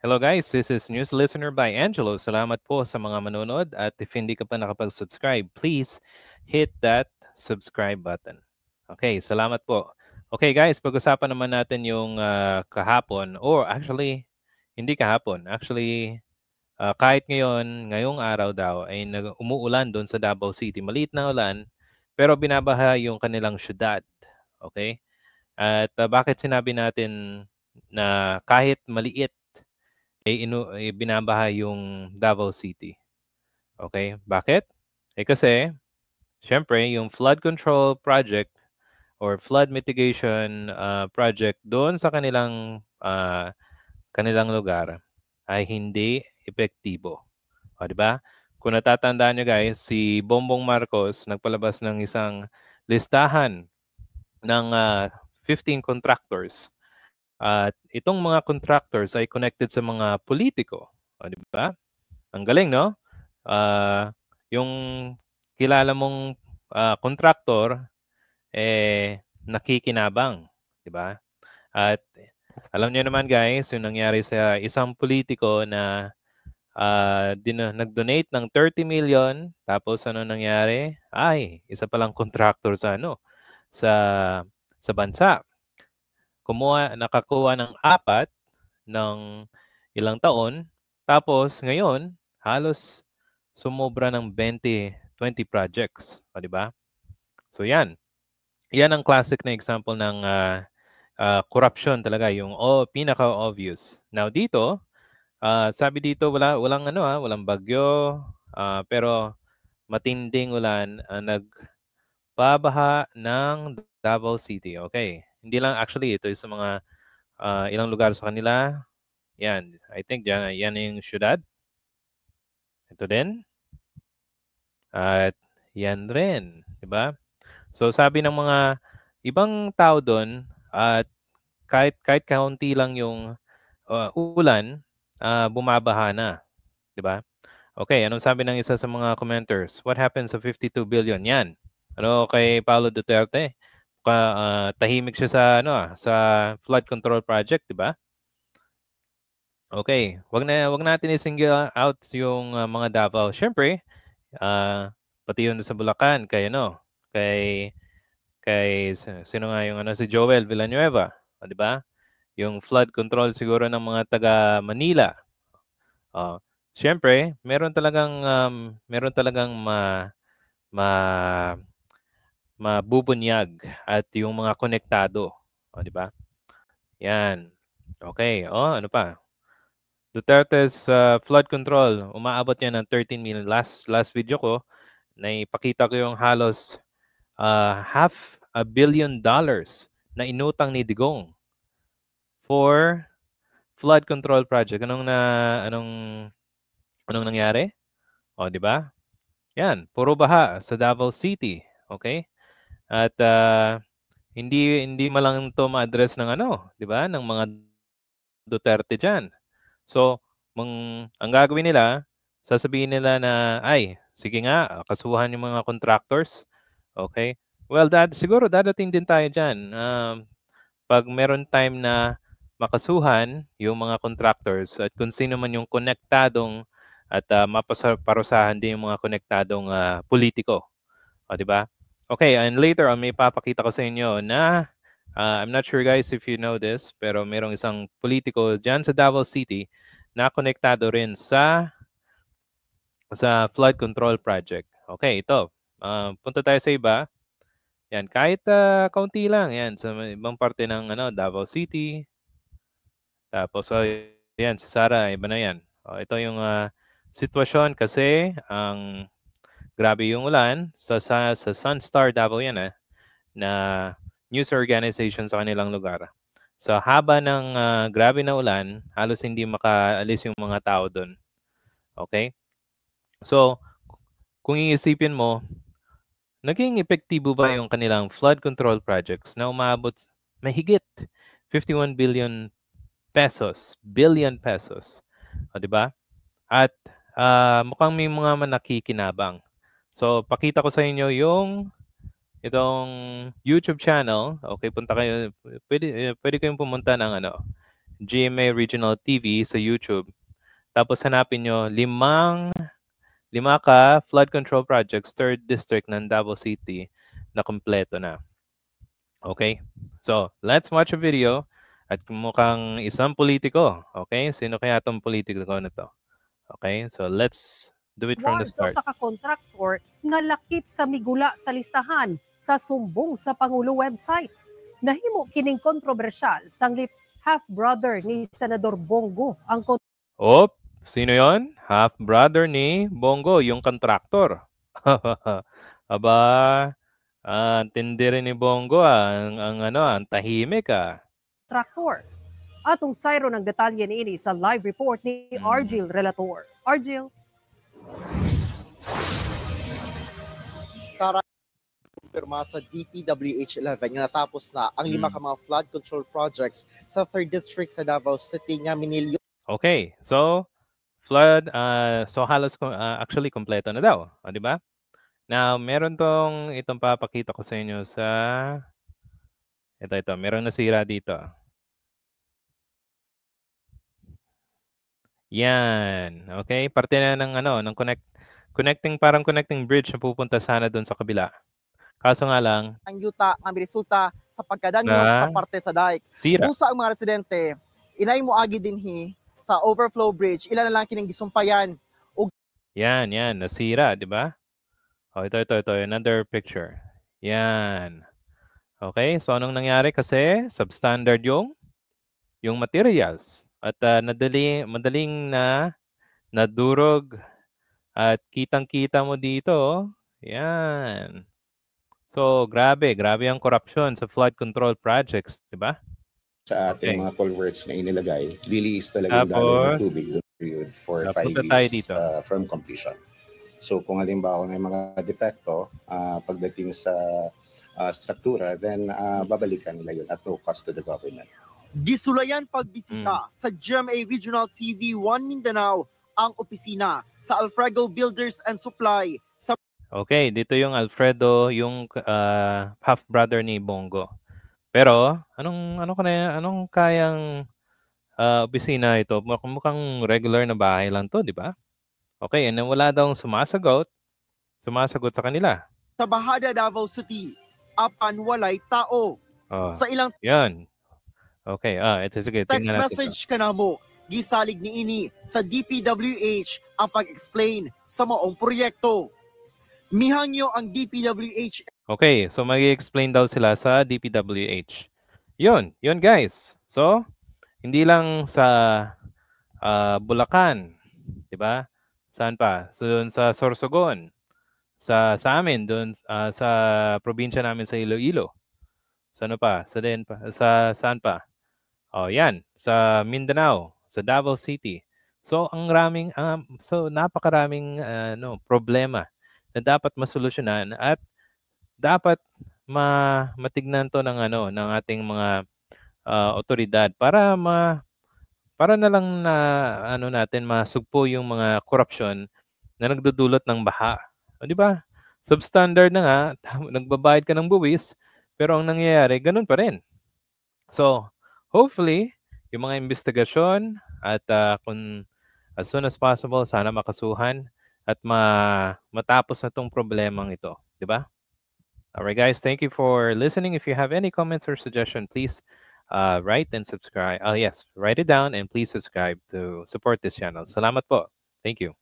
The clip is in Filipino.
Hello guys, this is News Listener by Angelo. Salamat po sa mga manonood at if hindi ka pa nakapag-subscribe, please hit that subscribe button. Okay, salamat po. Okay guys, pag-usapan naman natin yung kahapon or actually hindi kahapon. Actually kahit ngayong araw daw ay umuulan doon sa Davao City. Maliit na ulan pero binabaha yung kanilang syudad. Okay? At bakit sinabi natin na kahit maliit binabaha yung Davao City. Okay? Bakit? Kasi, syempre, yung flood control project or flood mitigation project doon sa kanilang lugar ay hindi epektibo. O, di ba? Kung natatandaan nyo guys, si Bongbong Marcos nagpalabas ng isang listahan ng 15 contractors. At itong mga contractors ay connected sa mga politiko. O, di ba? Ang galing, no? Yung kilala mong contractor, nakikinabang. Di ba? At alam niyo naman guys, yung nangyari sa isang politiko na nag-donate ng 30 million, tapos ano nangyari? Ay, isa palang contractor sa sa bansa. Nakakuha ng 4 ng ilang taon, tapos ngayon, halos sumobra ng 20 projects. O, di ba? So, yan. Yan ang classic na example ng corruption talaga, yung pinaka-obvious. Now, dito, sabi dito, walang bagyo, pero matinding ulan ang nagbabaha ng Davao City. Okay. Hindi lang actually, ito sa mga ilang lugar sa kanila. Yan. I think yan yung syudad. Ito din. At yan rin. Diba? So sabi ng mga ibang tao doon, at kahit kaunti lang yung ulan, bumabaha na. Diba? Okay, anong sabi ng isa sa mga commenters? What happened sa 52 billion? Yan. Ano kay Paulo Duterte? Tahimik siya sa flood control project, di ba? Okay, wag natin i-single out yung mga Davao. Syempre, pati yun sa Bulacan kay sino nga yung si Joel Villanueva, di ba? Yung flood control siguro ng mga taga Manila. Syempre, meron talagang ma mabubunyag at yung mga konektado, di ba? Yan. Okay, ano pa? Duterte's flood control, umaabot yan ng 13 million. Last video ko, naipakita ko yung halos $500 million na inutang ni Digong for flood control project. Anong nangyari? O, di ba? Yan, puro baha sa Davao City. Okay? At hindi malang to ma-address ng di ba? Ng mga Duterte diyan. So, ang gagawin nila, sasabihin nila na, ay, sige nga, kasuhan yung mga contractors. Okay? Well, siguro dadating din tayo dyan. Pag meron time na makasuhan yung mga contractors at kung sino man yung konektadong at mapasaparusahan din yung mga konektadong politiko. O, di ba? Okay, and later on, may papakita ko sa inyo na I'm not sure guys if you know this, pero merong isang politiko dyan sa Davao City na konektado rin sa flood control project. Okay, ito. Punta tayo sa iba. Yan, kahit kaunti lang. Yan, sa ibang parte ng Davao City. Tapos, yan, sa Sara, iba na yan. Ito yung sitwasyon kasi ang grabe yung ulan sa Sunstar Davao yan na news organization sa kanilang lugar. Sa haba ng grabe na ulan, halos hindi makaalis yung mga tao doon. Okay? So, kung iisipin mo, naging epektibo ba yung kanilang flood control projects na umabot mahigit 51 billion pesos. O, di ba? At mukhang may mga nakikinabang. So, pakita ko sa inyo itong YouTube channel. Okay, punta kayo. Pwede kayong pumunta ng GMA Regional TV sa YouTube. Tapos hanapin nyo lima ka flood control projects, 3rd District ng Davao City na kompleto na. Okay? So, let's watch a video at mukhang isang politiko. Okay? Sino kaya itong politiko na to? Okay? So, let's do it from the start. Sa ka-contractor nga lakip sa migula sa listahan sa sumbong sa Pangulo website. Nahimo kining kontrobersyal sanglit half-brother ni Senador Bongo ang sino yon? Half-brother ni Bongo, yung contractor. Aba, tindi rin ni Bongo ang tahimik Contractor. Atong sayro ng detalye niini sa live report ni Argil Relator. Argil. Pirma sa DPWH 11 nga natapos na ang 5 ka mga flood control projects sa 3rd District sa Davao City nga minilyon. Okay, so flood, so halos actually kompleto na daw, di ba? Now, meron itong papakita ko sa inyo sa ito, meron nasira dito. Yan, okay? Parte na ng connecting bridge na pupunta sana doon sa kabila. Kaso nga lang, ang yuta ang resulta sa pagkadanyos sa parte sa dike. Sira. Usa ang mga residente, inay mo agi dinhi sa overflow bridge, ilan na lang kining gisumpayan. Yan, nasira, di ba? Ito, another picture. Yan. Okay, so anong nangyari kasi substandard yung materials at madaling na nadurog at kitang-kita mo dito. Yan. So, grabe ang korupsyon sa flood control projects, di ba? Sa ating mga culverts na inilagay, lilis talaga yung daloy ng tubig during period for 5 years from completion. So, kung halimbawa may mga depekto pagdating sa struktura, then babalikan nila yun at no cost to the government. Gisulayan pagbisita sa GMA Regional TV 1 Mindanao ang opisina sa Alfredo Builders and Supply sa Okay, dito yung Alfredo, yung half-brother ni Bongo. Pero, anong kayang opisina ito? Mukhang regular na bahay lang to, di ba? Okay, and wala daw sumasagot sa kanila. Sa Bahada, Davao City, apan walay tao. Sa ilang yan. Okay, ito sige. Text message ka na mo. Gisalig ni ini sa DPWH ang pag-explain sa maong proyekto. Mihangyo ang DPWH. Okay, so mag-explain daw sila sa DPWH. Yun guys. So, hindi lang sa Bulacan, di ba? Saan pa? So, doon sa Sorsogon, sa amin, doon sa probinsya namin sa Iloilo. Saan pa? Saan pa? Yan, sa Mindanao, sa Davao City. So, napakaraming problema na dapat masolusyonan at dapat matignan to ng ating mga otoridad para na lang natin masugpo yung mga korupsyon na nagdudulot ng baha. Di ba? Substandard na nga, nagbabayad ka ng buwis, pero ang nangyayari, ganun pa rin. So, hopefully, yung mga investigasyon at kung as soon as possible, sana makasuhan at matapos na tong problemang ito. Di ba? Alright guys, thank you for listening. If you have any comments or suggestion, please write and subscribe. Yes, write it down and please subscribe to support this channel. Salamat po. Thank you.